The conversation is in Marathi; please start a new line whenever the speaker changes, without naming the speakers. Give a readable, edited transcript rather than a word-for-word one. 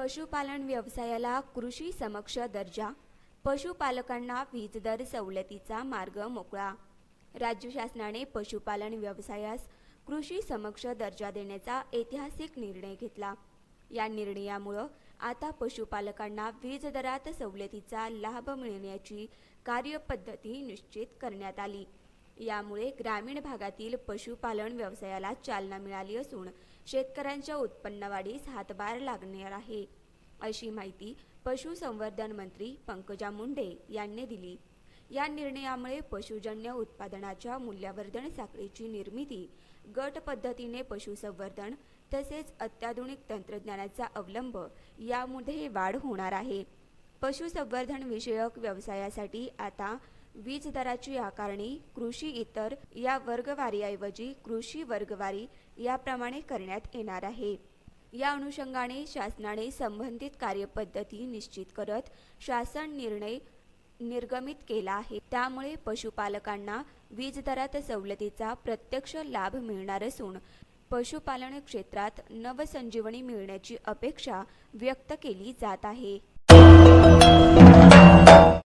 पशुपालन व्यवसायाला कृषी समक्ष दर्जा, पशुपालकांना वीज दर सवलतीचा मार्ग मोकळा. राज्य शासनाने पशुपालन व्यवसायास कृषी समक्ष दर्जा देण्याचा ऐतिहासिक निर्णय घेतला. या निर्णयामुळे आता पशुपालकांना वीज दरात सवलतीचा लाभ मिळण्याची कार्यपद्धती निश्चित करण्यात आली. यामुळे ग्रामीण भागातील पशुपालन व्यवसायाला चालना मिळाली असून शेतकऱ्यांच्या उत्पन्नवाढीस हातभार लागणार आहे, अशी माहिती पशुसंवर्धन मंत्री पंकजा मुंडे यांनी दिली. या निर्णयामुळे पशुजन्य उत्पादनाच्या मूल्यवर्धन साखळीची निर्मिती, गट पद्धतीने पशुसंवर्धन तसेच अत्याधुनिक तंत्रज्ञानाचा अवलंब यामध्ये वाढ होणार आहे. पशुसंवर्धन विषयक व्यवसायासाठी आता वीज दराची आकारणी कृषी इतर या वर्गवारीऐवजी कृषी वर्गवारी याप्रमाणे करण्यात येणार आहे. या अनुषंगाने शासनाने संबंधित कार्यपद्धती निश्चित करत शासन निर्णय निर्गमित केला आहे. त्यामुळे पशुपालकांना वीज दरात सवलतीचा प्रत्यक्ष लाभ मिळणार असून पशुपालन क्षेत्रात नवसंजीवनी मिळण्याची अपेक्षा व्यक्त केली जात आहे.